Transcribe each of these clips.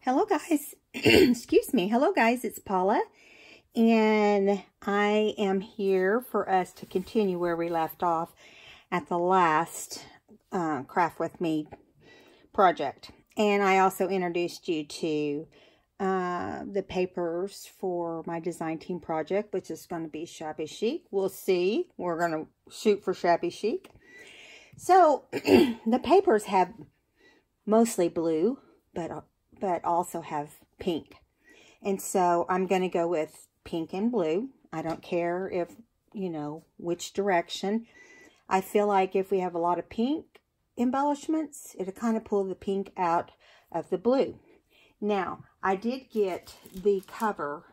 Hello guys, excuse me. Hello guys, it's Paula, and I am here for us to continue where we left off at the last Craft With Me project. And I also introduced you to the papers for my design team project, which is going to be Shabby Chic. We'll see. We're going to shoot for Shabby Chic. So the papers have mostly blue, but also have pink. And so I'm going to go with pink and blue. I don't care if, which direction. I feel like if we have a lot of pink embellishments, it'll kind of pull the pink out of the blue. Now, I did get the cover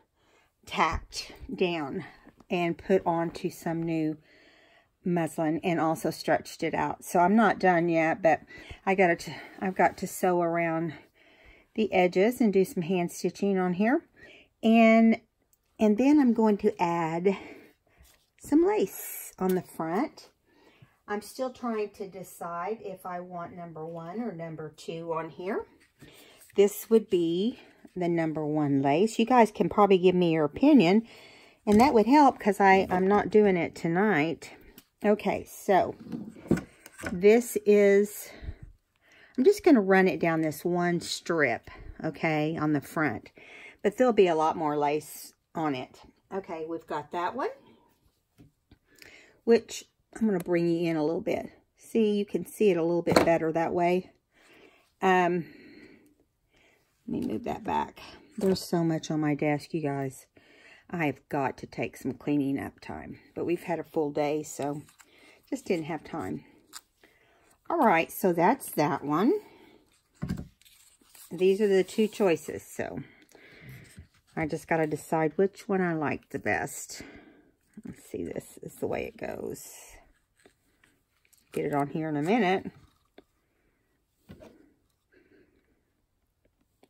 tacked down and put onto some new muslin and also stretched it out. So I'm not done yet, but I've got to sew around the edges and do some hand stitching on here, and then I'm going to add some lace on the front. I'm still trying to decide if I want number 1 or number 2 on here. This would be the number 1 lace. You guys can probably give me your opinion, and that would help because I'm not doing it tonight. Okay, so this is, I'm just going to run it down this one strip, okay, on the front. But there'll be a lot more lace on it. Okay, we've got that one, which I'm going to bring you in a little bit. See, you can see it a little bit better that way. Let me move that back. There's so much on my desk, you guys. I've got to take some cleaning up time. But we've had a full day, so just didn't have time. Alright, so that's that one. These are the 2 choices, so I just got to decide which one I like the best. Let's see, this is the way it goes. Get it on here in a minute.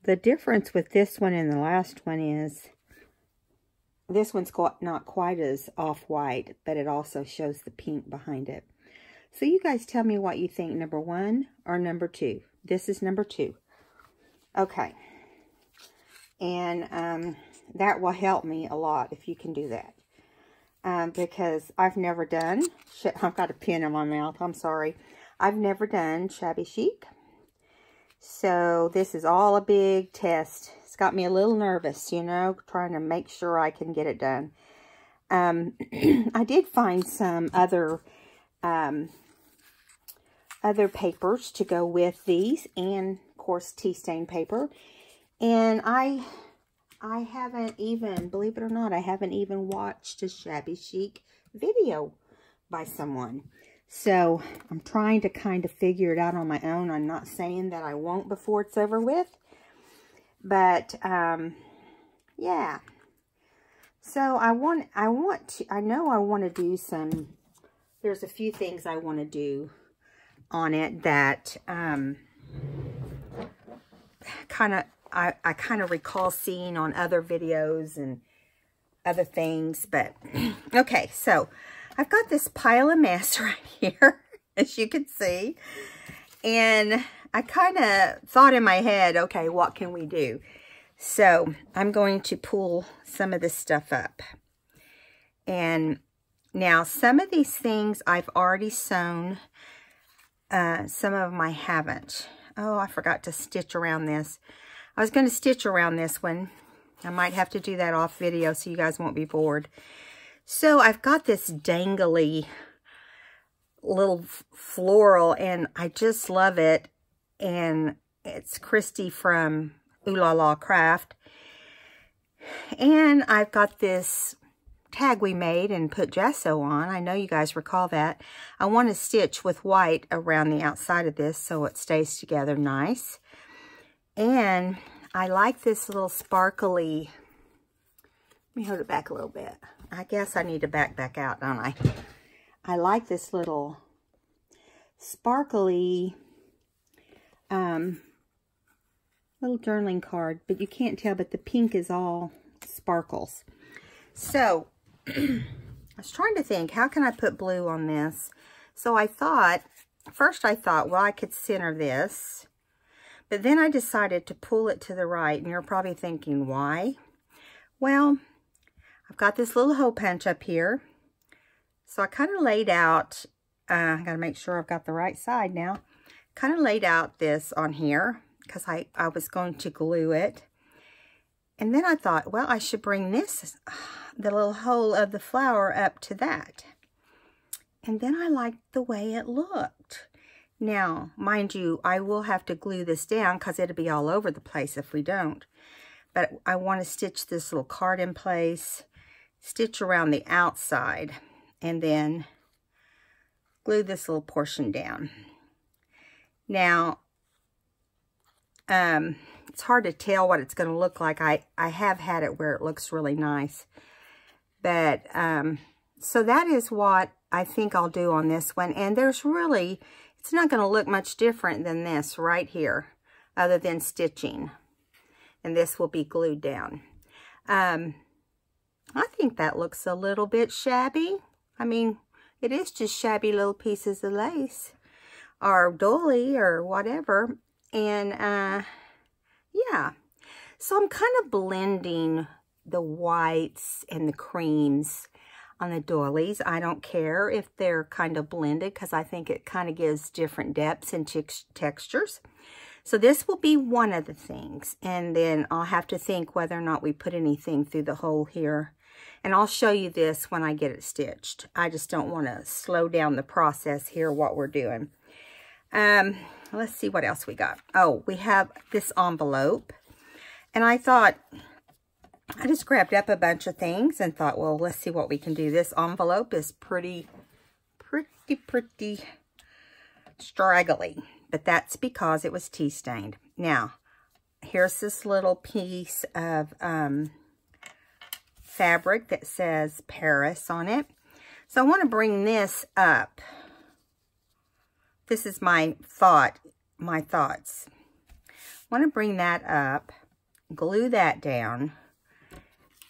The difference with this one and the last one is this one's not quite as off-white, but it also shows the pink behind it. So you guys tell me what you think, number 1 or number 2. This is number 2. Okay. And that will help me a lot if you can do that. Because I've never done, I've got a pin in my mouth, I'm sorry. I've never done Shabby Chic. So this is all a big test. It's got me a little nervous, trying to make sure I can get it done. I did find some other papers to go with these, and of course tea stain paper. And I haven't even, believe it or not, I haven't even watched a Shabby Chic video by someone. So I'm trying to kind of figure it out on my own. I'm not saying that I won't before it's over with, but yeah. So I know I want to do some, there's a few things I want to do on it that I kind of recall seeing on other videos and other things. But okay, so I've got this pile of mess right here, as you can see, and I kind of thought in my head, okay, what can we do? So I'm going to pull some of this stuff up. And now some of these things I've already sewn. Some of them I haven't. Oh, I forgot to stitch around this. I was going to stitch around this one. I might have to do that off video so you guys won't be bored. So I've got this dangly little floral, and I just love it. And it's Christy from Ooh La La Craft. And I've got this tag we made and put gesso on. I know you guys recall that. I want to stitch with white around the outside of this so it stays together nice. And I like this little sparkly, let me hold it back a little bit. I guess I need to back out, don't I? I like this little sparkly little journaling card, but you can't tell, but the pink is all sparkles. So I was trying to think, how can I put blue on this? So I thought, first I thought, well, I could center this, But then I decided to pull it to the right, and you're probably thinking, why? Well, I've got this little hole punch up here. So I kind of laid out, I got to make sure I've got the right side now. Kind of laid out this on here because I was going to glue it. And then I thought, well, I should bring this, the little hole of the flower up to that. And then I liked the way it looked. Now, mind you, I will have to glue this down because it'll be all over the place if we don't. But I want to stitch this little card in place, stitch around the outside, and then glue this little portion down. Now, it's hard to tell what it's going to look like. I have had it where it looks really nice. But, so that is what I think I'll do on this one. And there's really, it's not going to look much different than this right here, other than stitching. And this will be glued down. I think that looks a little bit shabby. I mean, it is just shabby little pieces of lace or dolly or whatever. And yeah, so I'm kind of blending the whites and the creams on the doilies. I don't care if they're kind of blended because I think it kind of gives different depths and textures. So this will be one of the things, and then I'll have to think whether or not we put anything through the hole here. And I'll show you this when I get it stitched. I just don't want to slow down the process here, what we're doing. Let's see what else we got. Oh, we have this envelope. And I thought, I just grabbed up a bunch of things and thought, well, let's see what we can do. This envelope is pretty straggly. But that's because it was tea stained. Now, here's this little piece of fabric that says Paris on it. So I want to bring this up. This is my thoughts. I want to bring that up, glue that down.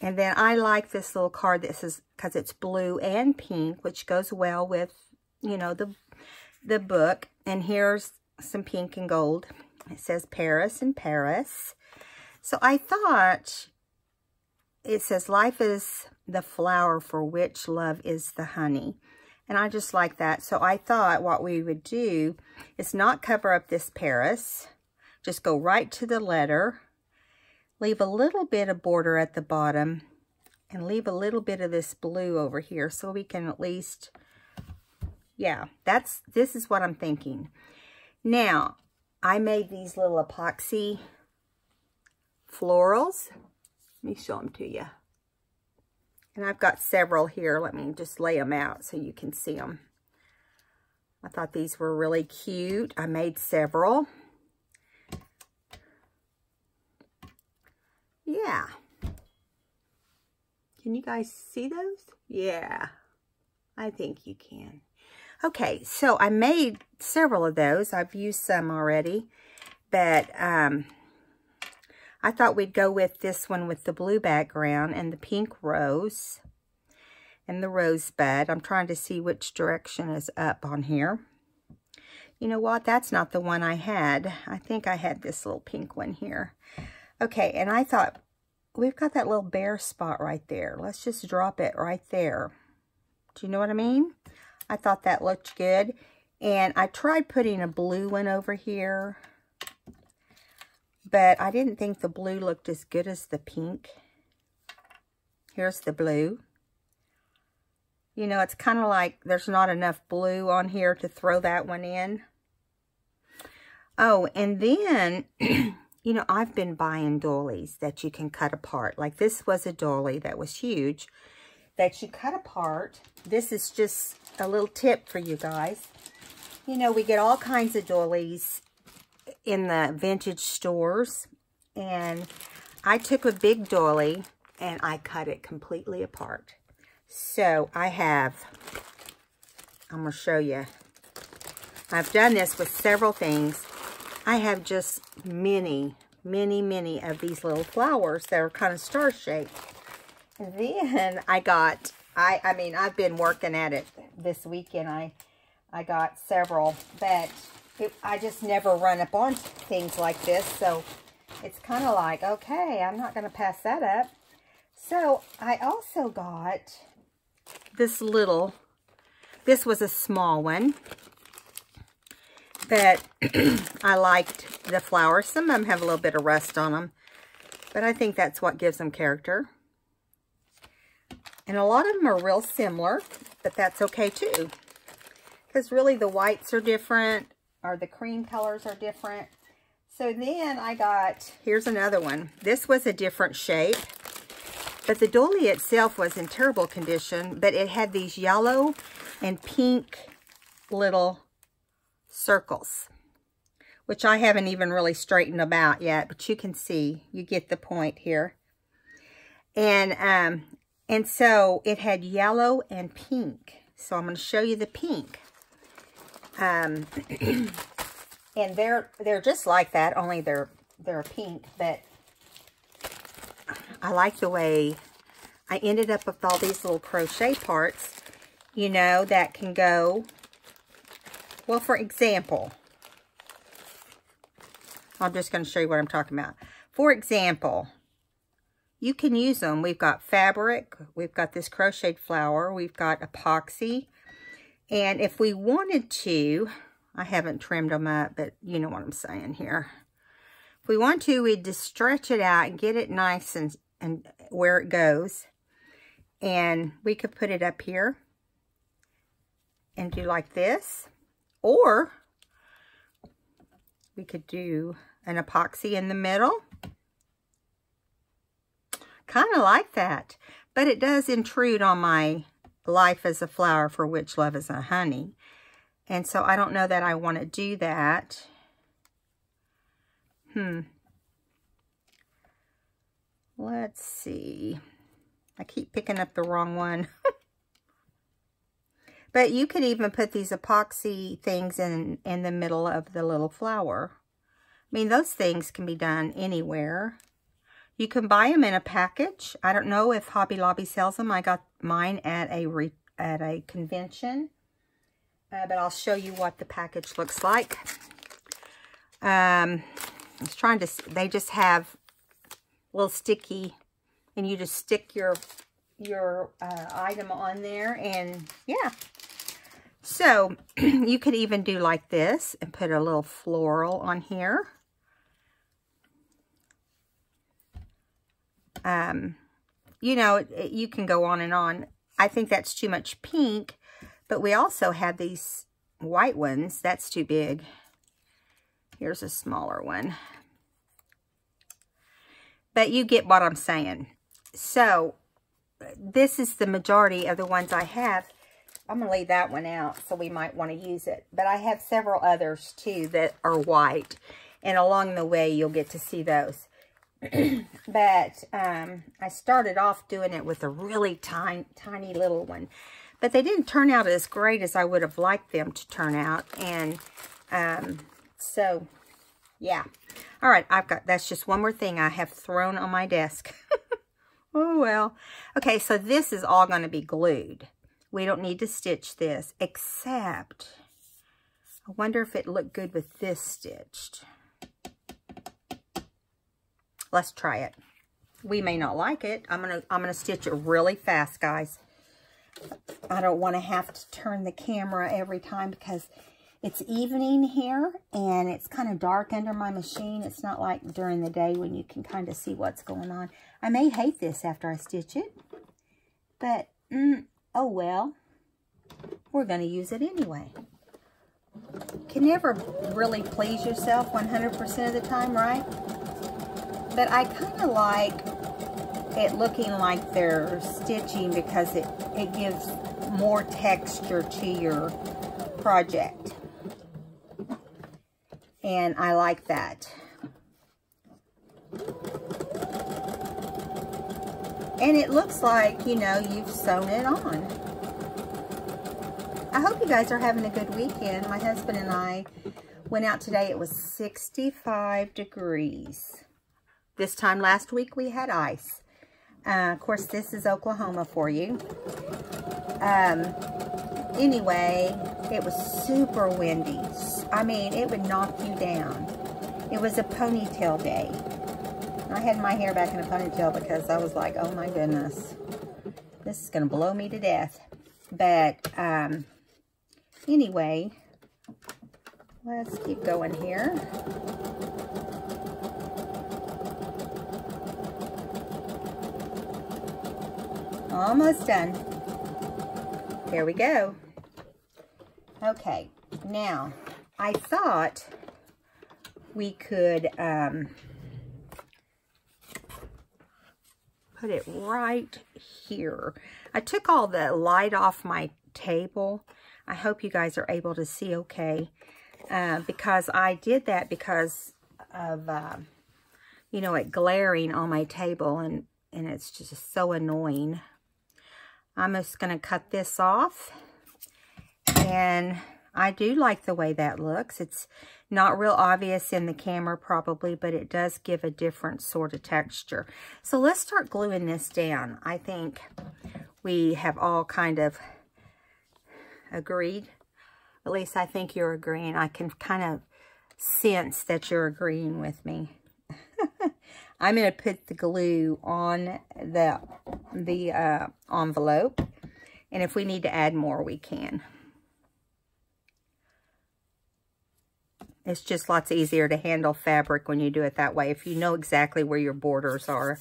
And then I like this little card that says, because it's blue and pink, which goes well with, you know, the book. And here's some pink and gold. It says Paris and Paris. So I thought, it says, life is the flower for which love is the honey. And I just like that. So I thought what we would do is not cover up this Paris. Just go right to the letter. Leave a little bit of border at the bottom. And leave a little bit of this blue over here. So we can at least, yeah, this is what I'm thinking. Now, I made these little epoxy florals. Let me show them to you. And I've got several here. Let me just lay them out so you can see them. I thought these were really cute. I made several. Yeah. Can you guys see those? Yeah. I think you can. Okay, so I made several of those. I've used some already. But I thought we'd go with this one with the blue background and the pink rose and the rosebud. I'm trying to see which direction is up on here. You know what? That's not the one I had. I think I had this little pink one here. Okay, and I thought, we've got that little bare spot right there. Let's just drop it right there. Do you know what I mean? I thought that looked good. And I tried putting a blue one over here, but I didn't think the blue looked as good as the pink. Here's the blue. You know, it's kind of like there's not enough blue on here to throw that one in. Oh, and then, you know, I've been buying doilies that you can cut apart. Like this was a doily that was huge that you cut apart. This is just a little tip for you guys. You know, we get all kinds of doilies in the vintage stores, and I took a big doily and I cut it completely apart. So I have, I'm going to show you. I've done this with several things. I have just many of these little flowers that are kind of star-shaped. And then I got, I mean, I've been working at it this weekend. I got several, but I just never run up on things like this, so it's kind of like, okay, I'm not going to pass that up. So I also got this little, this was a small one, but I liked the flowers. Some of them have a little bit of rust on them, but I think that's what gives them character. And a lot of them are real similar, but that's okay too. Because really the whites are different, or the cream colors are different. So then I got, here's another one. This was a different shape, but the doily itself was in terrible condition, but it had these yellow and pink little circles, which I haven't even really straightened them out yet, but you can see, you get the point here. And so it had yellow and pink. So I'm going to show you the pink. And they're just like that, only they're pink. But I like the way I ended up with all these little crochet parts, you know, that can go, well, for example, I'm just going to show you what I'm talking about. For example, you can use them. We've got fabric, we've got this crocheted flower, we've got epoxy, and if we wanted to, I haven't trimmed them up, but you know what I'm saying here. If we want to, we'd just stretch it out and get it nice and where it goes, and we could put it up here and do like this, or we could do an epoxy in the middle. Kind of like that, but it does intrude on my life as a flower for which love is a honey. And so I don't know that I want to do that. Let's see. I keep picking up the wrong one. But you could even put these epoxy things in the middle of the little flower. I mean, those things can be done anywhere. You can buy them in a package. I don't know if Hobby Lobby sells them. I got mine at a convention. But I'll show you what the package looks like. I was trying to, they just have a little sticky, and you just stick your item on there, and yeah. So you could even do like this and put a little floral on here. You know, you can go on and on. I think that's too much pink, but we also have these white ones. That's too big. Here's a smaller one. But you get what I'm saying. So this is the majority of the ones I have. I'm going to leave that one out, so we might want to use it. But I have several others too that are white. And along the way, you'll get to see those. But I started off doing it with a really tiny little one. But they didn't turn out as great as I would have liked them to turn out. And so, yeah. All right, that's just one more thing I have thrown on my desk. Oh, well. Okay, so this is all going to be glued. We don't need to stitch this, except I wonder if it looked good with this stitched. Let's try it. We may not like it. I'm gonna stitch it really fast, guys. I don't want to have to turn the camera every time because it's evening here and it's kind of dark under my machine. It's not like during the day when you can kind of see what's going on. I may hate this after I stitch it, but oh well. We're going to use it anyway. Can never really please yourself 100% of the time, right? But I kind of like it looking like they're stitching because it gives more texture to your project. And I like that. And it looks like, you know, you've sewn it on. I hope you guys are having a good weekend. My husband and I went out today. It was 65 degrees. This time last week we had ice. Of course, this is Oklahoma for you. Anyway, it was super windy. I mean, it would knock you down. It was a ponytail day. I had my hair back in a ponytail because I was like, oh my goodness, this is going to blow me to death. But anyway, let's keep going here. Almost done. There we go. Okay, now I thought we could put it right here. I took all the light off my table. I hope you guys are able to see okay, because I did that because of, you know, it glaring on my table, and it's just so annoying. I'm just going to cut this off, and I do like the way that looks. It's not real obvious in the camera probably, but it does give a different sort of texture. So let's start gluing this down. I think we have all kind of agreed. At least I think you're agreeing. I can kind of sense that you're agreeing with me. I'm going to put the glue on the envelope, and if we need to add more, we can. It's just lots easier to handle fabric when you do it that way, if you know exactly where your borders are.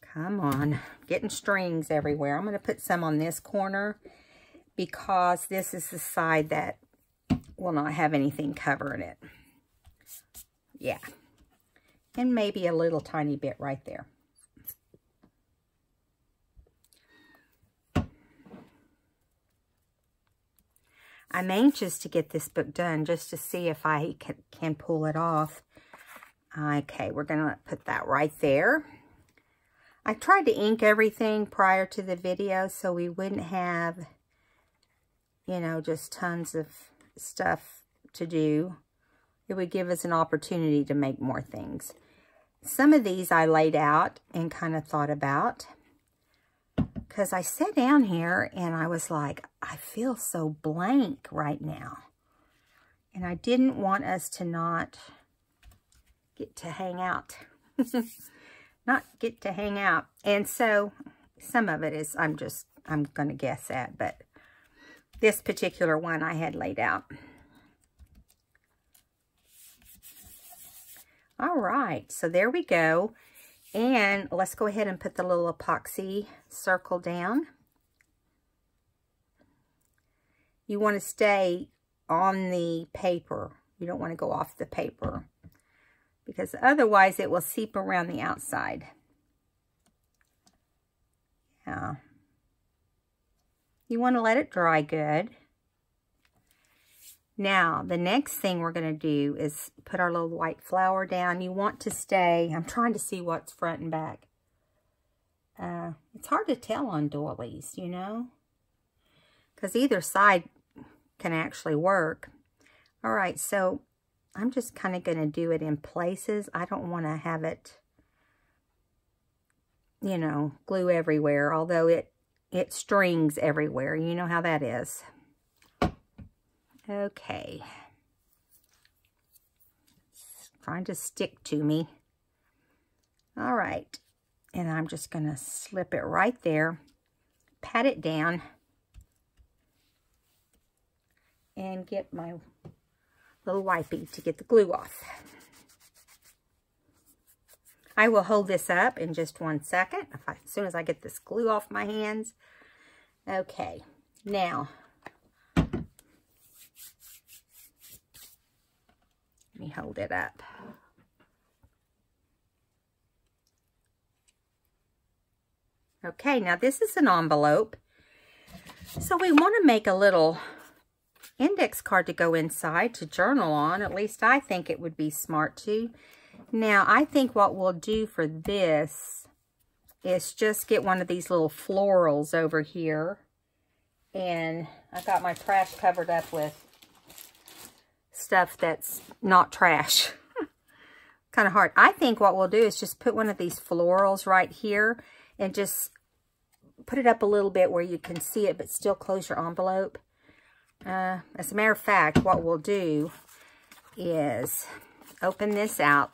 Come on, getting strings everywhere. I'm going to put some on this corner because this is the side that will not have anything covering it. Yeah. And maybe a little tiny bit right there. I'm anxious to get this book done just to see if I can pull it off. Okay, we're going to put that right there. I tried to ink everything prior to the video so we wouldn't have, you know, just tons of stuff to do. It would give us an opportunity to make more things. Some of these I laid out and kind of thought about, because I sat down here and I was like, I feel so blank right now. And I didn't want us to not get to hang out. Not get to hang out. And so some of it is I'm going to guess at, but this particular one I had laid out. All right, so there we go. And let's go ahead and put the little epoxy circle down. You want to stay on the paper. You don't want to go off the paper, because otherwise it will seep around the outside. Yeah. You want to let it dry good. Now, the next thing we're going to do is put our little white flower down. You want to stay, I'm trying to see what's front and back. It's hard to tell on doilies, you know, because either side can actually work. All right, so I'm just kind of going to do it in places. I don't want to have it, you know, glue everywhere, although it strings everywhere. You know how that is. Okay. It's trying to stick to me. All right. And I'm just going to slip it right there, pat it down, and get my little wipey to get the glue off. I will hold this up in just 1 second, as soon as I get this glue off my hands. Okay, now, let me hold it up. Okay, now this is an envelope. So we want to make a little index card to go inside to journal on. At least I think it would be smart to. Now, I think what we'll do for this is just get one of these little florals over here. And I got my trash covered up with stuff that's not trash. Kind of hard. I think what we'll do is just put one of these florals right here and just put it up a little bit where you can see it, but still close your envelope. As a matter of fact, what we'll do is open this out.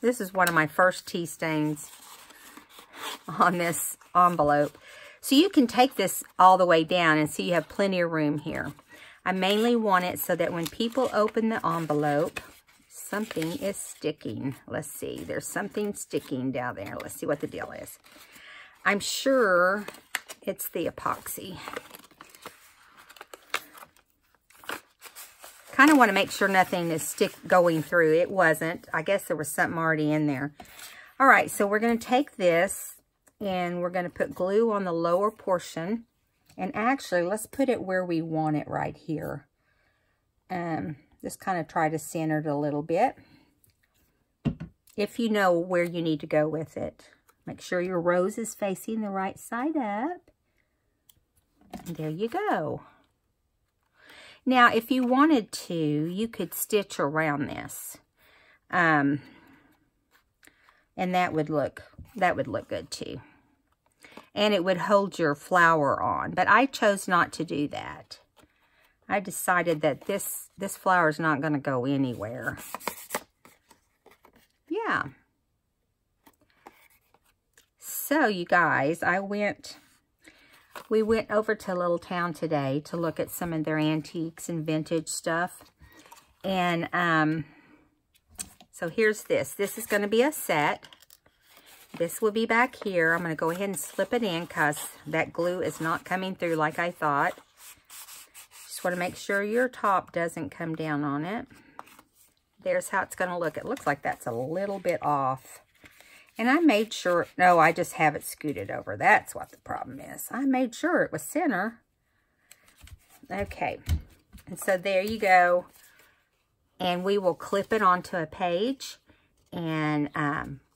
This is one of my first tea stains on this envelope. So you can take this all the way down and see you have plenty of room here. I mainly want it so that when people open the envelope, something is sticking. Let's see. There's something sticking down there. Let's see what the deal is. I'm sure it's the epoxy. Kind of want to make sure nothing is going through. It wasn't. I guess there was something already in there. All right, so we're going to take this and we're going to put glue on the lower portion. And actually, let's put it where we want it right here. Just kind of try to center it a little bit. If you know where you need to go with it. Make sure your rose is facing the right side up. And there you go. Now, if you wanted to, you could stitch around this. And that would look good too. And it would hold your flower on. But I chose not to do that. I decided that this flower is not going to go anywhere. Yeah. So, you guys, we went over to a little town today to look at some of their antiques and vintage stuff. And so here's this. This is going to be a set. This will be back here. I'm going to go ahead and slip it in because that glue is not coming through like I thought. Just want to make sure your top doesn't come down on it. There's how it's going to look. It looks like that's a little bit off. And I made sure, no, I just have it scooted over. That's what the problem is. I made sure it was center. Okay. And so there you go. And we will clip it onto a page and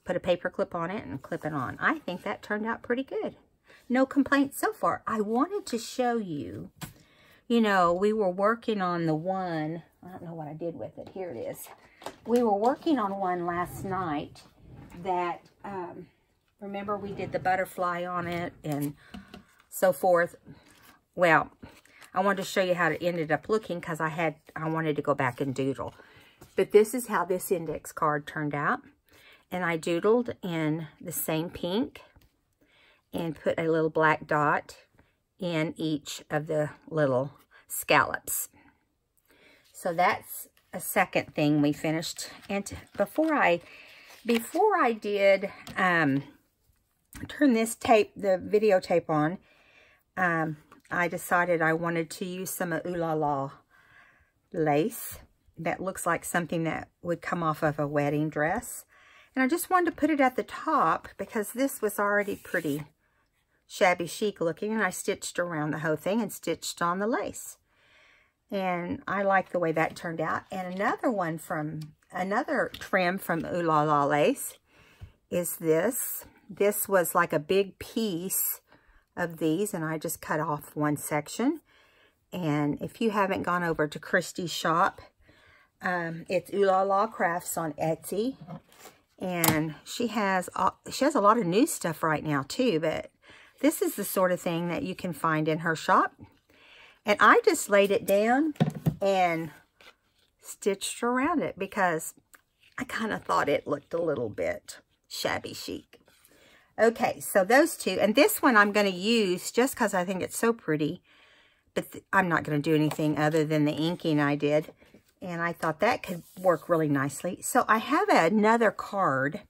put a paper clip on it and clip it on. I think that turned out pretty good. No complaints so far. I wanted to show you, you know, we were working on the one, I don't know what I did with it. Here it is. We were working on one last night that, remember we did the butterfly on it and so forth. Well, I wanted to show you how it ended up looking because I wanted to go back and doodle. But this is how this index card turned out. And I doodled in the same pink and put a little black dot in each of the little scallops. So that's a second thing we finished. And before I did turn this tape, the videotape on, I decided I wanted to use some of Ooh La La lace that looks like something that would come off of a wedding dress. And I just wanted to put it at the top because this was already pretty shabby chic looking. And I stitched around the whole thing and stitched on the lace. And I like the way that turned out. And another trim from Ooh La La lace is this. This was like a big piece of these. And I just cut off one section. And if you haven't gone over to Christy's shop, it's Ooh La La Crafts on Etsy. And she has a lot of new stuff right now too, but this is the sort of thing that you can find in her shop. And I just laid it down and stitched around it because I kind of thought it looked a little bit shabby chic. Okay, so those two. And this one I'm going to use just because I think it's so pretty, but I'm not going to do anything other than the inking I did. And I thought that could work really nicely. So I have another card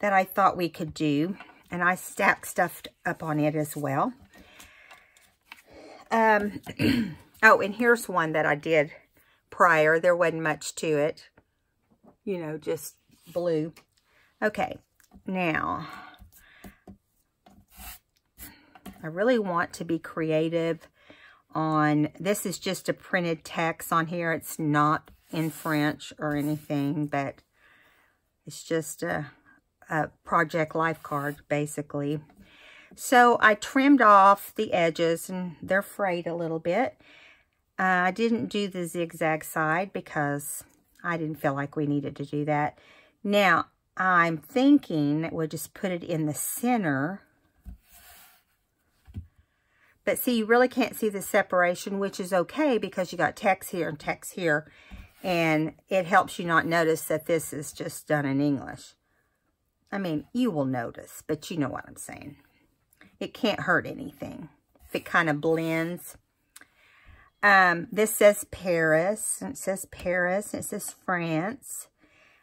that I thought we could do. And I stacked stuff up on it as well. Oh, and here's one that I did prior. There wasn't much to it. You know, just blue. Okay, now, I really want to be creative on, this is just a printed text on here. It's not in French or anything, but it's just a project life card, basically. So I trimmed off the edges, and they're frayed a little bit. I didn't do the zigzag side because I didn't feel like we needed to do that. Now, I'm thinking that we'll just put it in the center But see, you really can't see the separation, which is okay because you got text here and text here. And it helps you not notice that this is just done in English. I mean, you will notice, but you know what I'm saying. It can't hurt anything if it kind of blends. This says Paris, and it says Paris, and it says France.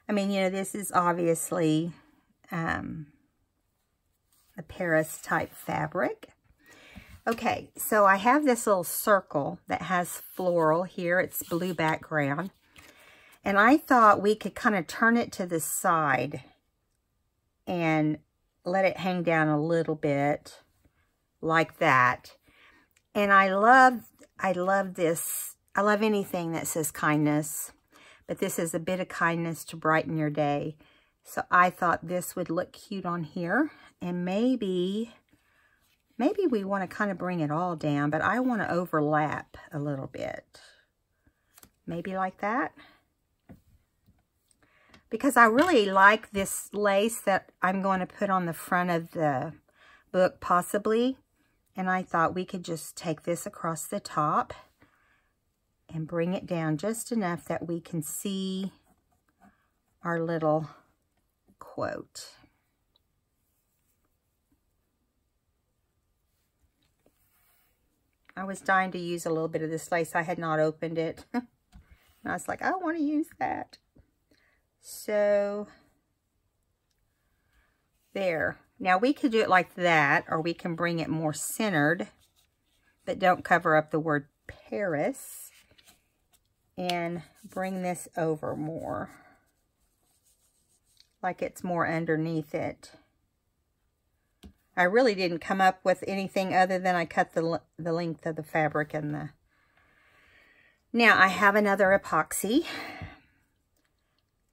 I mean, you know, this is obviously a Paris type fabric. Okay, so I have this little circle that has floral here. It's blue background. And I thought we could kind of turn it to the side and let it hang down a little bit like that. And I love this. I love anything that says kindness, but this is a bit of kindness to brighten your day. So I thought this would look cute on here, and maybe we want to kind of bring it all down, but I want to overlap a little bit. Maybe like that. Because I really like this lace that I'm going to put on the front of the book, possibly. And I thought we could just take this across the top and bring it down just enough that we can see our little quote. I was dying to use a little bit of this lace. I had not opened it. And I was like, I want to use that. So, there. Now, we could do it like that, or we can bring it more centered, but don't cover up the word Paris, and bring this over more, like it's more underneath it. I really didn't come up with anything other than I cut the length of the fabric and the... Now, I have another epoxy.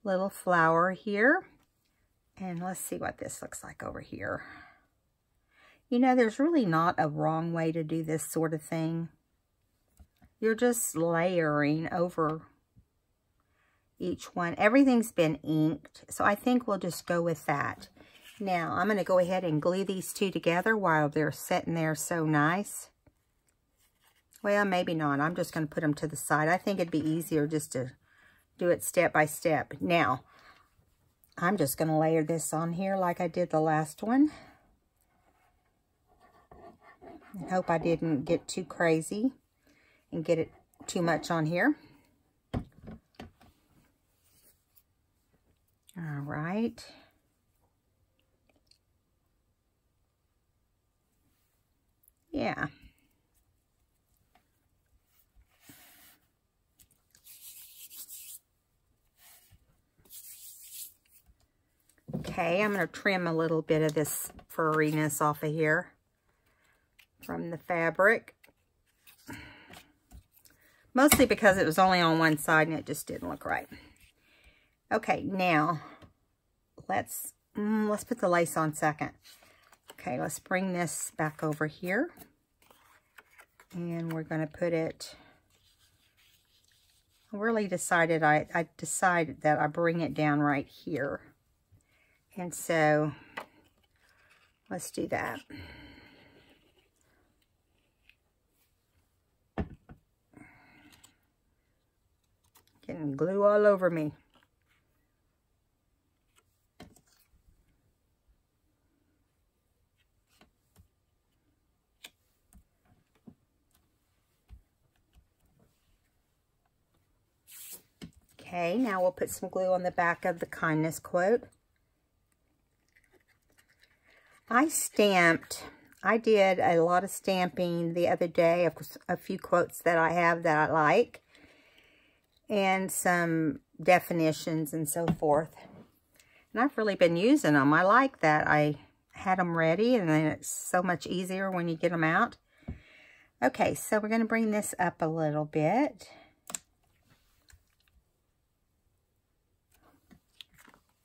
Little flower here. And let's see what this looks like over here. You know, there's really not a wrong way to do this sort of thing. You're just layering over each one. Everything's been inked, so I think we'll just go with that. Now, I'm going to go ahead and glue these two together while they're sitting there so nice. Well, maybe not. I'm just going to put them to the side. I think it'd be easier just to do it step by step. Now, I'm just going to layer this on here like I did the last one. I hope I didn't get too crazy and get it too much on here. All right. Yeah. Okay, I'm going to trim a little bit of this furriness off of here from the fabric. Mostly because it was only on one side and it just didn't look right. Okay, now let's put the lace on second. Okay, let's bring this back over here. And we're going to put it... I really decided, I decided that I bring it down right here. And so, let's do that. Getting glue all over me. Okay, now we'll put some glue on the back of the kindness quote. I did a lot of stamping the other day of a few quotes that I have that I like, and some definitions and so forth. And I've really been using them. I like that. I had them ready, and then it's so much easier when you get them out. Okay, so we're going to bring this up a little bit.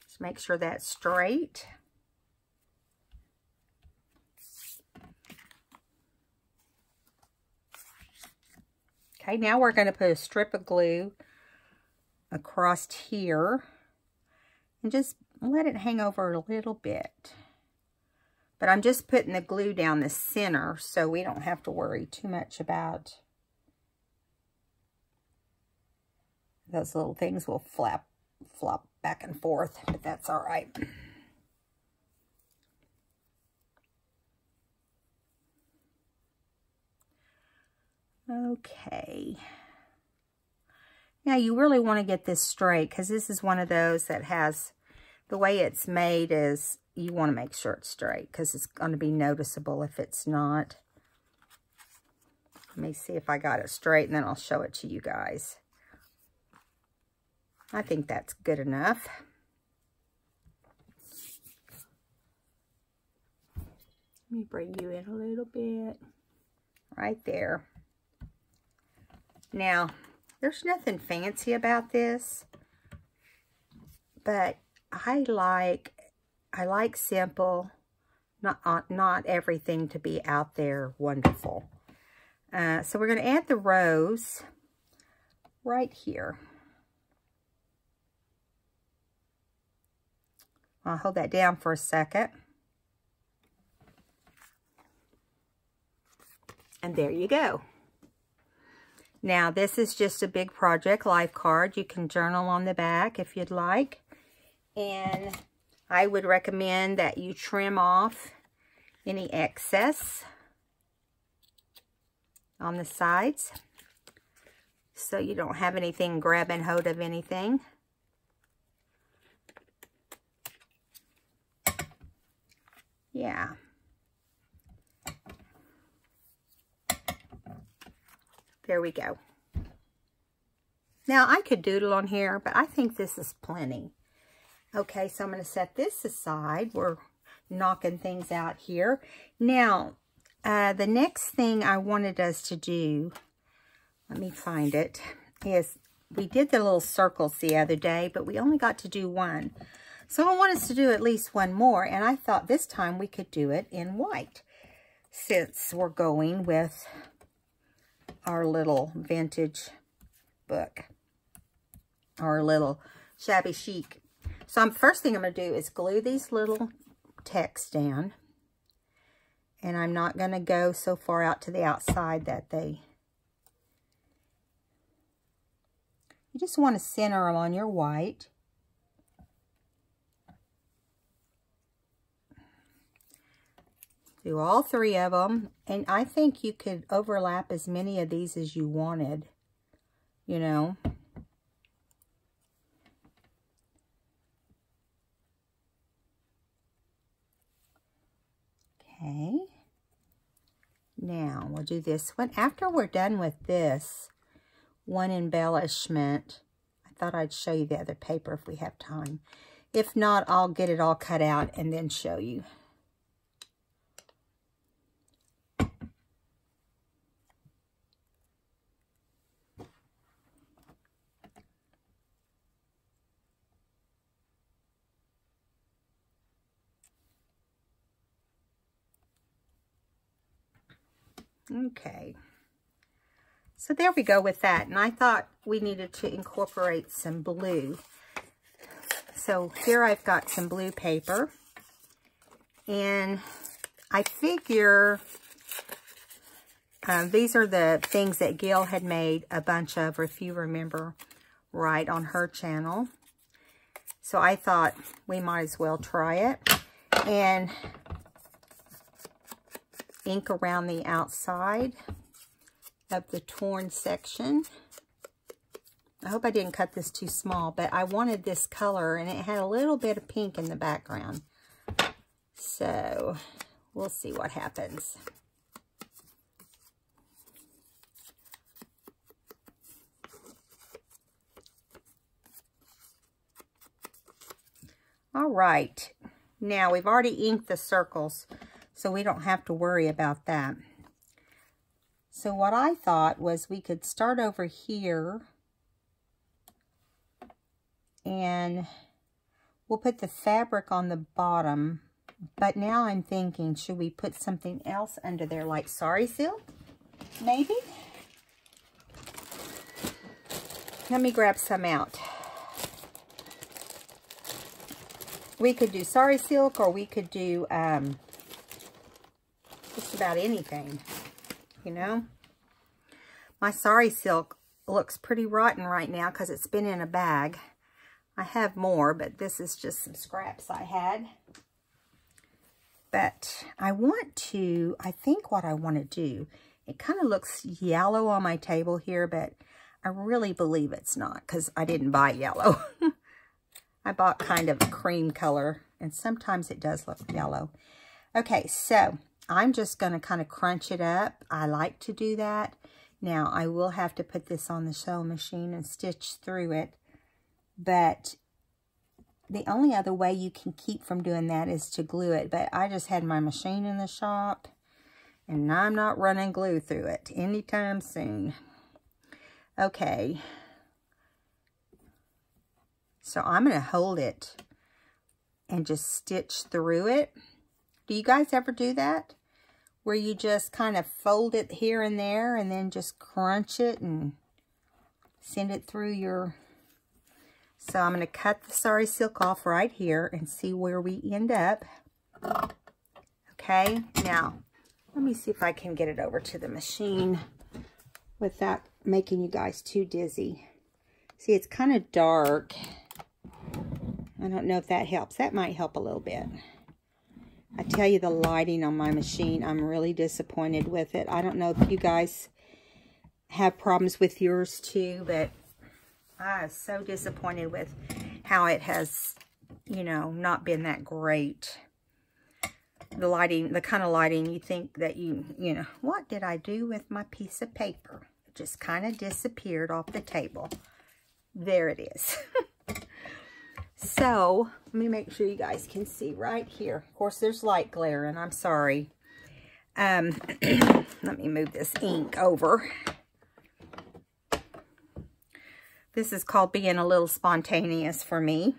Just make sure that's straight. Okay, now we're going to put a strip of glue across here and just let it hang over a little bit. But I'm just putting the glue down the center so we don't have to worry too much about those little things will flop back and forth, but that's all right. Okay. Now you really want to get this straight because this is one of those that has, the way it's made is, you want to make sure it's straight because it's going to be noticeable if it's not. Let me see if I got it straight and then I'll show it to you guys. I think that's good enough. Let me bring you in a little bit. Right there. Now, there's nothing fancy about this, but I like simple, not everything to be out there wonderful. So we're going to add the rose right here. I'll hold that down for a second. And there you go. Now, this is just a big project life card. You can journal on the back if you'd like. And I would recommend that you trim off any excess on the sides so you don't have anything grabbing hold of anything. Yeah. There we go. Now, I could doodle on here, but I think this is plenty. Okay, so I'm going to set this aside. We're knocking things out here. Now, the next thing I wanted us to do, let me find it, is we did the little circles the other day, but we only got to do one. So I want us to do at least one more, and I thought this time we could do it in white, since we're going with our little vintage book, our little shabby chic. So first thing I'm going to do is glue these little texts down, and I'm not going to go so far out to the outside that they, you just want to center them on your white. Do all three of them, and I think you could overlap as many of these as you wanted, you know. Okay. Now, we'll do this one. After we're done with this one embellishment, I thought I'd show you the other paper if we have time. If not, I'll get it all cut out and then show you. Okay, so there we go with that, and I thought we needed to incorporate some blue. So here I've got some blue paper, and I figure these are the things that Gail had made a bunch of, if you remember right, on her channel. So I thought we might as well try it, and ink around the outside of the torn section. I hope I didn't cut this too small, but I wanted this color, and it had a little bit of pink in the background. So we'll see what happens. All right, now we've already inked the circles, so we don't have to worry about that. So what I thought was we could start over here, and we'll put the fabric on the bottom. But now I'm thinking, should we put something else under there, like sari silk, maybe? Let me grab some out. We could do sari silk, or we could do about anything, you know. My sari silk looks pretty rotten right now because it's been in a bag. I have more, but this is just some scraps I had. But I think what I want to do, it kind of looks yellow on my table here, but I really believe it's not because I didn't buy yellow. I bought kind of a cream color, and sometimes it does look yellow. Okay, so I'm just going to kind of crunch it up. I like to do that. Now, I will have to put this on the sewing machine and stitch through it, but the only other way you can keep from doing that is to glue it. But I just had my machine in the shop, and I'm not running glue through it anytime soon. Okay. So I'm going to hold it and just stitch through it. Do you guys ever do that? Where you just kind of fold it here and there and then just crunch it and send it through your... So I'm going to cut the sari silk off right here and see where we end up. Okay, now let me see if I can get it over to the machine without making you guys too dizzy. See, it's kind of dark. I don't know if that helps. That might help a little bit. I tell you, the lighting on my machine, I'm really disappointed with it. I don't know if you guys have problems with yours too, but I am so disappointed with how it has, you know, not been that great. The lighting, the kind of lighting you think that you know, what did I do with my piece of paper? It just kind of disappeared off the table. There it is. So, let me make sure you guys can see right here. Of course, there's light glare, and I'm sorry. Let me move this ink over. This is called being a little spontaneous for me.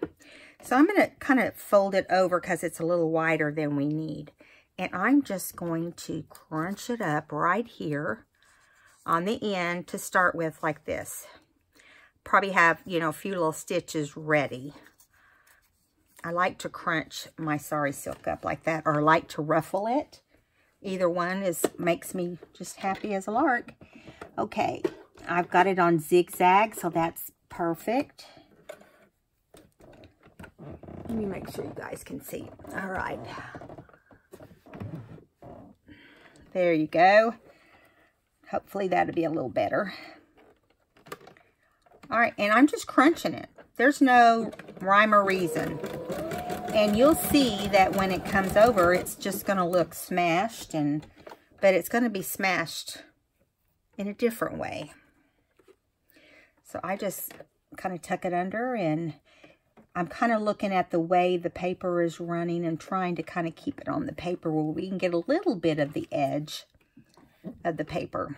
So, I'm going to kind of fold it over because it's a little wider than we need. And I'm just going to crunch it up right here on the end to start with like this. Probably have, you know, a few little stitches ready. I like to crunch my sari silk up like that, or like to ruffle it. Either one makes me just happy as a lark. Okay, I've got it on zigzag, so that's perfect. Let me make sure you guys can see. All right. There you go. Hopefully that'll be a little better. All right, and I'm just crunching it. There's no rhyme or reason. And you'll see that when it comes over, it's just going to look smashed, but it's going to be smashed in a different way. So I just kind of tuck it under, and I'm kind of looking at the way the paper is running and trying to kind of keep it on the paper where we can get a little bit of the edge of the paper.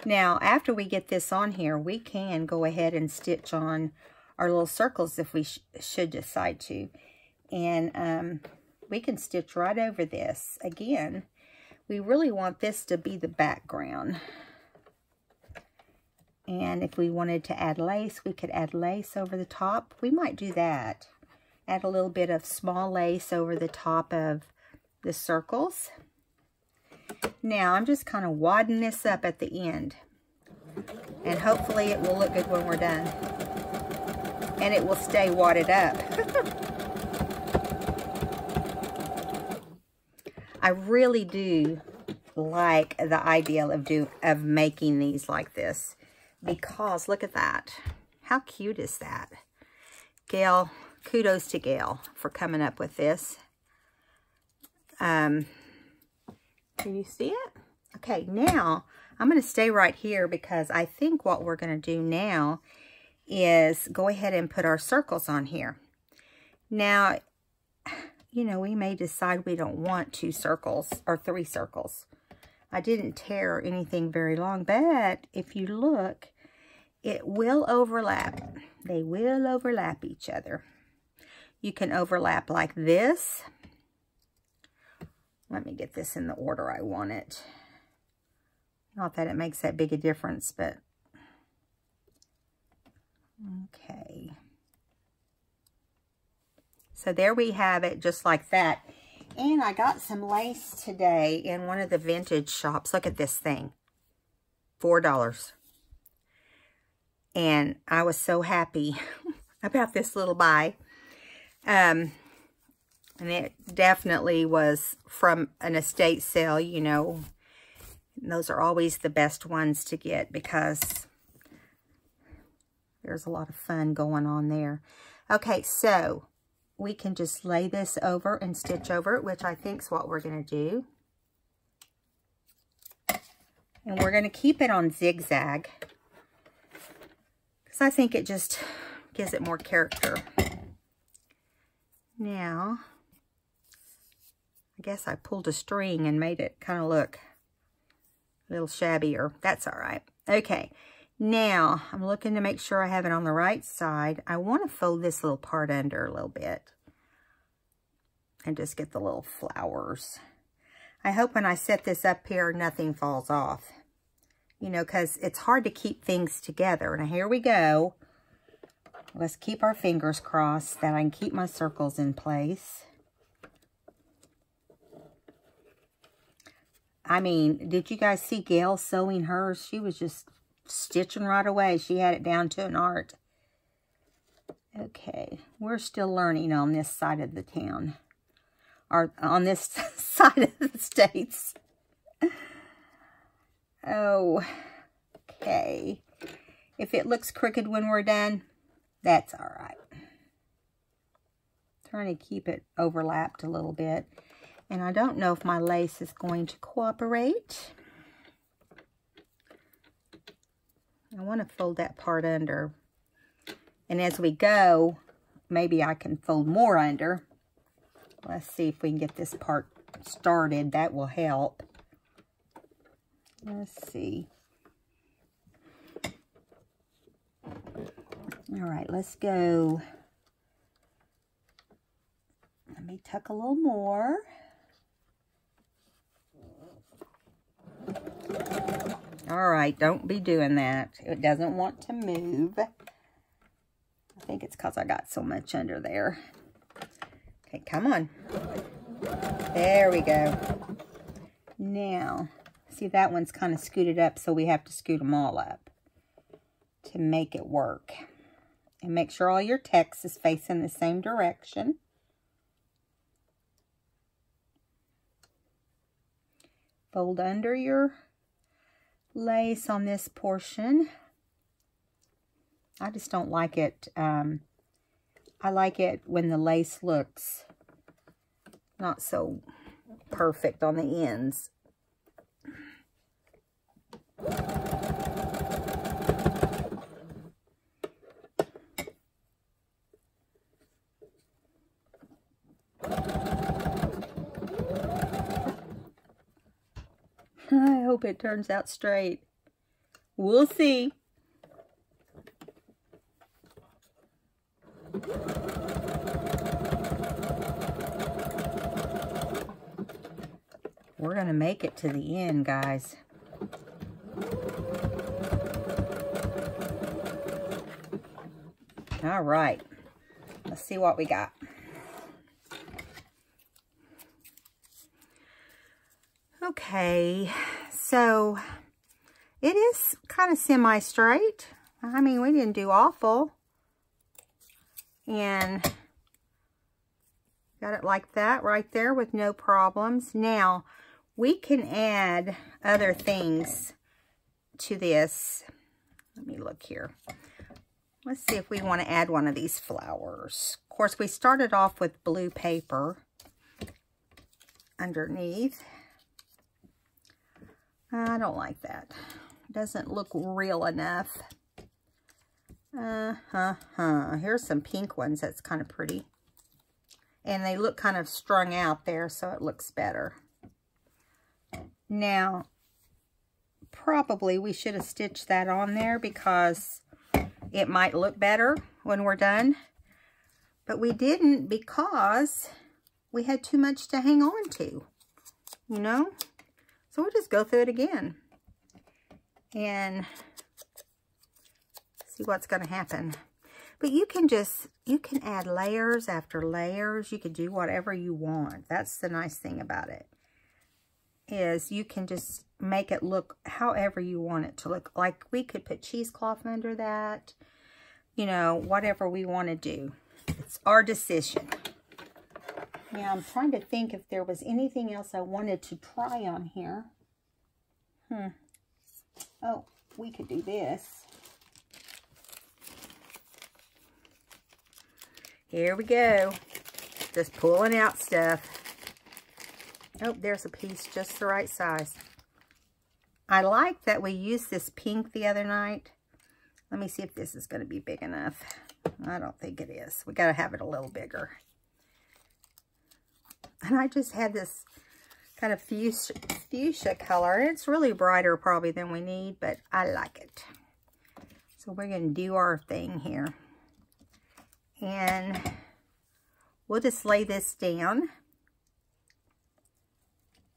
Now, after we get this on here, we can go ahead and stitch on our little circles if we should decide to. And we can stitch right over this. Again, we really want this to be the background. And if we wanted to add lace, we could add lace over the top. We might do that. Add a little bit of small lace over the top of the circles. Now, I'm just kind of wadding this up at the end. And hopefully it will look good when we're done. And it will stay wadded up. I really do like the idea of making these like this. Because, look at that. How cute is that? Gail, kudos to Gail for coming up with this. Can you see it? Okay, now I'm going to stay right here because I think what we're going to do now is go ahead and put our circles on here. Now, you know, we may decide we don't want 2 circles or 3 circles. I didn't tear anything very long, but if you look, it will overlap. They will overlap each other. You can overlap like this. Let me get this in the order I want it. Not that it makes that big a difference, but okay. So there we have it, just like that. And I got some lace today in one of the vintage shops. Look at this thing. $4. And I was so happy about this little buy. And it definitely was from an estate sale, you know. Those are always the best ones to get because there's a lot of fun going on there. Okay, so we can just lay this over and stitch over it, which I think is what we're going to do. And we're going to keep it on zigzag because I think it just gives it more character. Now, I guess I pulled a string and made it kind of look a little shabbier. That's all right. Okay, now I'm looking to make sure I have it on the right side. I want to fold this little part under a little bit and just get the little flowers. I hope when I set this up here, nothing falls off. You know, because it's hard to keep things together. Now, here we go. Let's keep our fingers crossed that I can keep my circles in place. I mean, did you guys see Gail sewing hers? She was just stitching right away. She had it down to an art. Okay, we're still learning on this side of the town. Or on this side of the States. Oh, okay. If it looks crooked when we're done, that's all right. Trying to keep it overlapped a little bit. And I don't know if my lace is going to cooperate. I want to fold that part under. And as we go, maybe I can fold more under. Let's see if we can get this part started. That will help. Let's see. All right, let's go. Let me tuck a little more. All right, don't be doing that. It doesn't want to move. I think it's because I got so much under there. Okay, come on. There we go. Now, see, that one's kind of scooted up, so we have to scoot them all up to make it work. And make sure all your text is facing the same direction. Fold under your lace on this portion. I just don't like it. I like it when the lace looks not so perfect on the ends. I hope it turns out straight. We'll see. We're going to make it to the end, guys. All right. Let's see what we got. Okay, so it is kind of semi-straight. I mean, we didn't do awful. And got it like that right there with no problems. Now, we can add other things to this. Let me look here. Let's see if we want to add one of these flowers. Of course, we started off with blue paper underneath. I don't like that. It doesn't look real enough. Here's some pink ones. That's kind of pretty. And they look kind of strung out there, so it looks better. Now, probably we should have stitched that on there because it might look better when we're done. But we didn't because we had too much to hang on to, you know? So we'll just go through it again and see what's going to happen. But you can add layers after layers. You can do whatever you want. That's the nice thing about it, is you can just make it look however you want it to look. Like we could put cheesecloth under that, you know, whatever we want to do. It's our decision. Now I'm trying to think if there was anything else I wanted to try on here. Oh, we could do this. Here we go. Just pulling out stuff. Oh, there's a piece just the right size. I like that we used this pink the other night. Let me see if this is going to be big enough. I don't think it is. We got to have it a little bigger. And I just had this kind of fuchsia color. It's really brighter probably than we need, but I like it. So we're going to do our thing here. And we'll just lay this down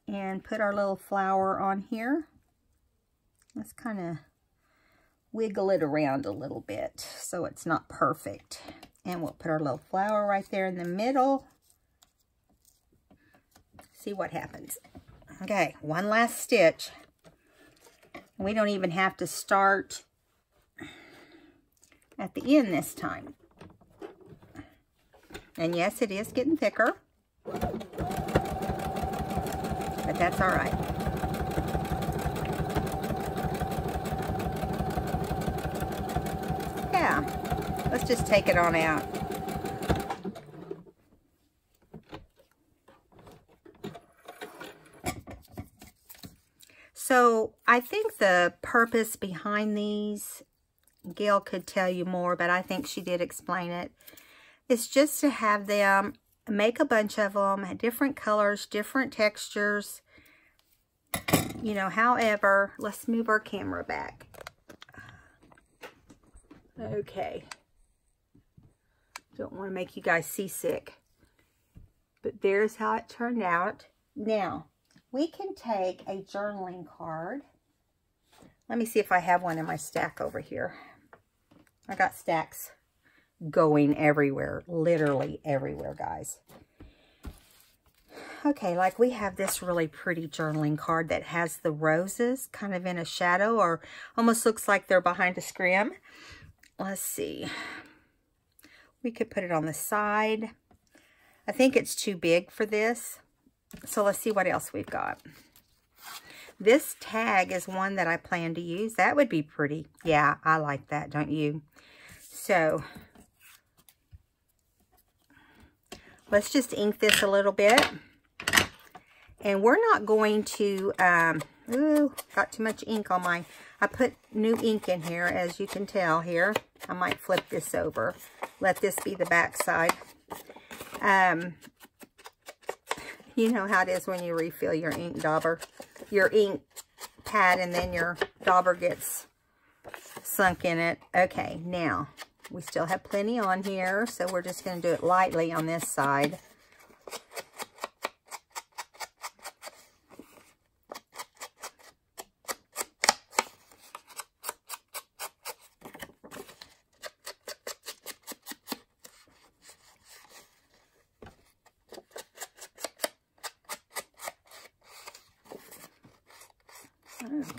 and put our little flower on here. Let's kind of wiggle it around a little bit so it's not perfect. And we'll put our little flower right there in the middle. See what happens. Okay, one last stitch. We don't even have to start at the end this time. And yes, it is getting thicker, but that's all right. Yeah, let's just take it on out. So I think the purpose behind these, Gail could tell you more, but I think she did explain it. It's just to have them, make a bunch of them, different colors, different textures, you know, however. Let's move our camera back. Okay. Don't want to make you guys seasick. But there's how it turned out. Now, we can take a journaling card. Let me see if I have one in my stack over here. I got stacks going everywhere, literally everywhere, guys. Okay, like we have this really pretty journaling card that has the roses kind of in a shadow, or almost looks like they're behind a scrim. Let's see. We could put it on the side. I think it's too big for this. So let's see what else we've got. This tag is one that I plan to use. That would be pretty. Yeah, I like that, don't you? So let's just ink this a little bit. And we're not going to, ooh, got too much ink on my, I put new ink in here, as you can tell here. I might flip this over. Let this be the back side. You know how it is when you refill your ink dauber, your ink pad, and then your dauber gets sunk in it. Okay, now, we still have plenty on here, so we're just going to do it lightly on this side.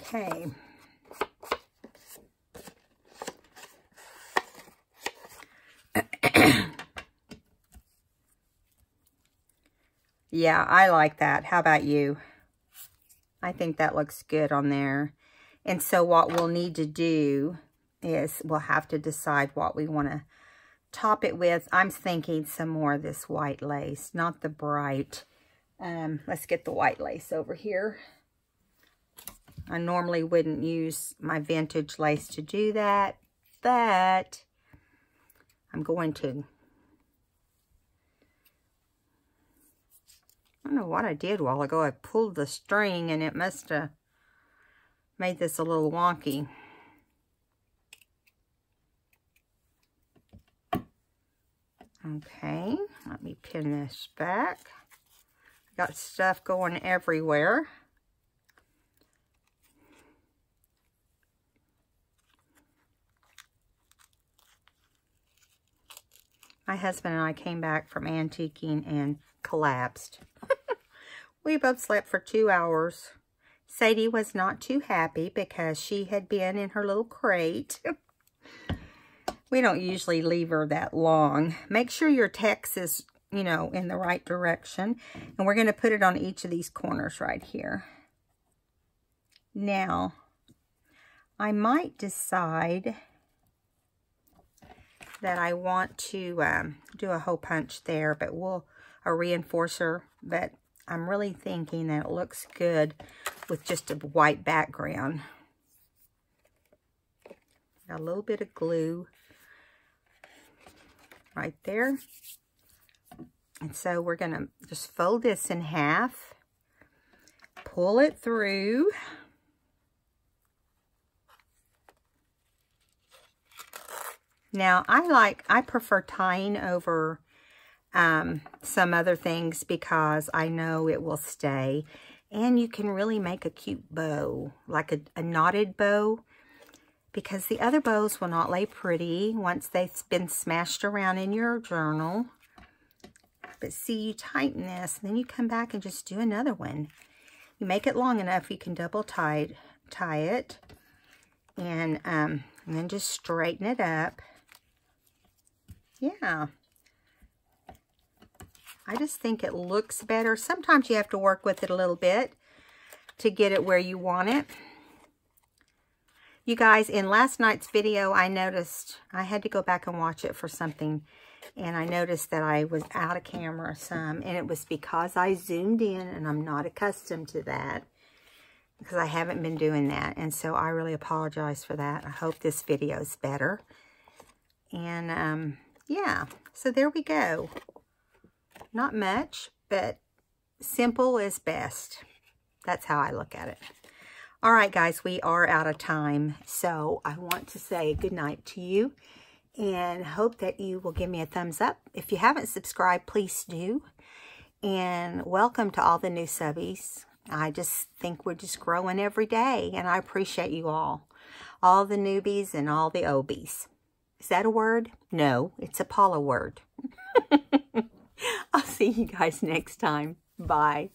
Okay. Yeah, I like that. How about you? I think that looks good on there. And so what we'll need to do is we'll have to decide what we want to top it with. I'm thinking some more of this white lace, not the bright. Let's get the white lace over here. I normally wouldn't use my vintage lace to do that, but I'm going to. I don't know what I did a while ago. I pulled the string and it must have made this a little wonky. Okay, let me pin this back. Got stuff going everywhere. My husband and I came back from antiquing and collapsed. We both slept for 2 hours. Sadie was not too happy because she had been in her little crate. We don't usually leave her that long. Make sure your text is, you know, in the right direction. And we're going to put it on each of these corners right here. Now, I might decide that I want to do a hole punch there, but a reinforcer, but I'm really thinking that it looks good with just a white background. Got a little bit of glue right there. And so we're going to just fold this in half, pull it through. Now, I prefer tying over some other things because I know it will stay. And you can really make a cute bow, like a knotted bow, because the other bows will not lay pretty once they've been smashed around in your journal. But see, you tighten this, and then you come back and just do another one. You make it long enough, you can double tie it, and then just straighten it up. Yeah. I just think it looks better. Sometimes you have to work with it a little bit to get it where you want it. You guys, in last night's video, I noticed, I had to go back and watch it for something, and I noticed that I was out of camera some, and it was because I zoomed in, and I'm not accustomed to that, because I haven't been doing that, and so I really apologize for that. I hope this video is better. And, yeah, so there we go. Not much, but simple is best. That's how I look at it. All right, guys, we are out of time. So I want to say good night to you and hope that you will give me a thumbs up. If you haven't subscribed, please do. And welcome to all the new subbies. I just think we're just growing every day, and I appreciate you all. All the newbies and all the obies. Is that a word? No, it's a Paula word. I'll see you guys next time. Bye.